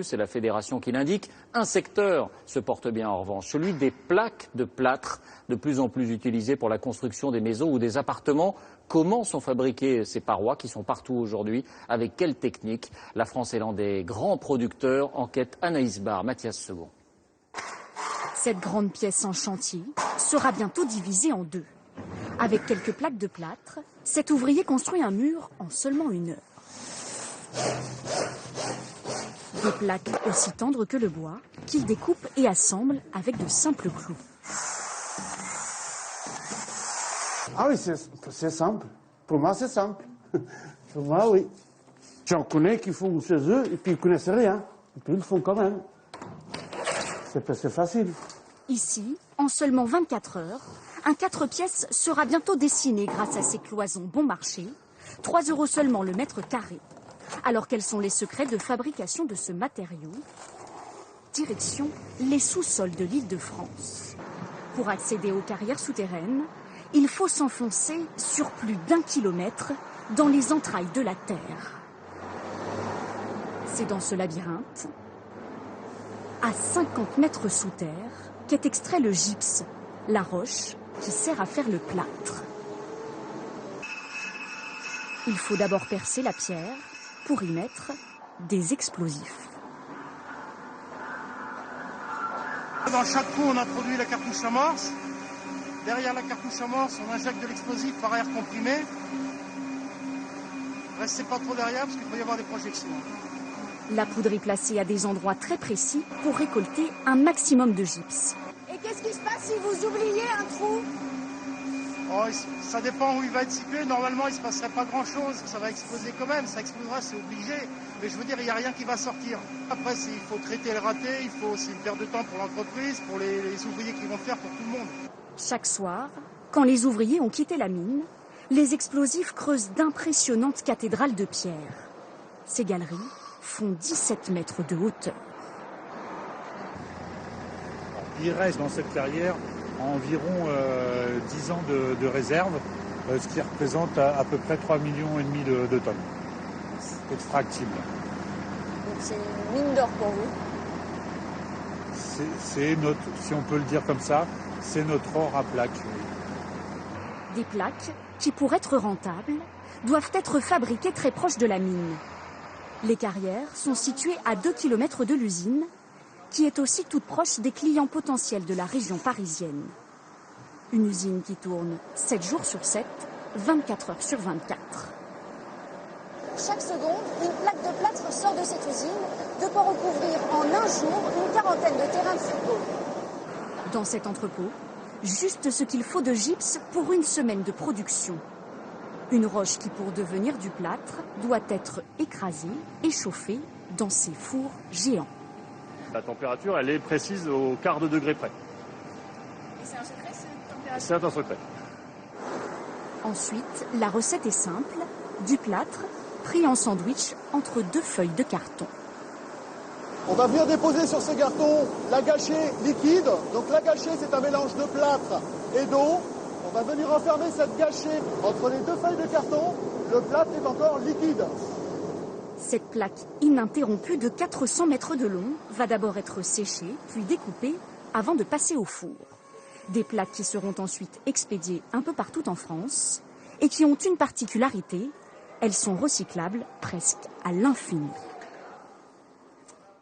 C'est la fédération qui l'indique. Un secteur se porte bien en revanche, celui des plaques de plâtre, de plus en plus utilisées pour la construction des maisons ou des appartements. Comment sont fabriquées ces parois qui sont partout aujourd'hui? Avec quelle technique? La France est l'un des grands producteurs. Enquête Anaïs Barre, Mathias Second. Cette grande pièce en chantier sera bientôt divisée en deux. Avec quelques plaques de plâtre, cet ouvrier construit un mur en seulement 1 heure. Des plaques aussi tendres que le bois, qu'il découpe et assemble avec de simples clous. Ah oui, c'est simple. Pour moi, c'est simple. Pour moi, oui. J'en connais qui font chez eux et puis ils ne connaissent rien. Et puis ils le font quand même. C'est facile. Ici, en seulement 24 heures, un 4 pièces sera bientôt dessiné grâce à ces cloisons bon marché. 3 € seulement le mètre carré. Alors quels sont les secrets de fabrication de ce matériau? Direction les sous-sols de l'Île-de-France. Pour accéder aux carrières souterraines, il faut s'enfoncer sur plus d'1 kilomètre dans les entrailles de la Terre. C'est dans ce labyrinthe, à 50 mètres sous terre, qu'est extrait le gypse, la roche qui sert à faire le plâtre. Il faut d'abord percer la pierre pour y mettre des explosifs. Dans chaque trou, on introduit la cartouche amorce. Derrière la cartouche amorce, on injecte de l'explosif par air comprimé. Restez pas trop derrière parce qu'il peut y avoir des projections. La poudre est placée à des endroits très précis pour récolter un maximum de gypse. Et qu'est-ce qui se passe si vous oubliez un trou? Oh, ça dépend où il va être situé. Normalement, il ne se passerait pas grand-chose. Ça va exploser quand même. Ça explosera, c'est obligé. Mais je veux dire, il n'y a rien qui va sortir. Après, il faut traiter le raté. C'est une perte de temps pour l'entreprise, pour les ouvriers qui vont faire, pour tout le monde. Chaque soir, quand les ouvriers ont quitté la mine, les explosifs creusent d'impressionnantes cathédrales de pierre. Ces galeries font 17 mètres de hauteur. Il reste dans cette carrière environ 10 ans de réserve, ce qui représente à peu près 3,5 millions de tonnes extractibles. Donc c'est une mine d'or pour vous? C'est notre, si on peut le dire comme ça, c'est notre or à plaques. Des plaques qui, pour être rentables, doivent être fabriquées très proches de la mine. Les carrières sont situées à 2 km de l'usine, qui est aussi toute proche des clients potentiels de la région parisienne. Une usine qui tourne 7 jours sur 7, 24 heures sur 24. Chaque seconde, une plaque de plâtre sort de cette usine, de quoi recouvrir en 1 jour une quarantaine de terrains de football. Dans cet entrepôt, juste ce qu'il faut de gypse pour 1 semaine de production. Une roche qui, pour devenir du plâtre, doit être écrasée et chauffée dans ces fours géants. La température, elle est précise au quart de degré près. Et c'est un secret, cette température? C'est un secret. Ensuite, la recette est simple, du plâtre pris en sandwich entre 2 feuilles de carton. On va venir déposer sur ces cartons la gâchée liquide. Donc la gâchée, c'est un mélange de plâtre et d'eau. On va venir enfermer cette gâchée entre les 2 feuilles de carton. Le plâtre est encore liquide. Cette plaque ininterrompue de 400 mètres de long va d'abord être séchée, puis découpée, avant de passer au four. Des plaques qui seront ensuite expédiées un peu partout en France et qui ont une particularité, elles sont recyclables presque à l'infini.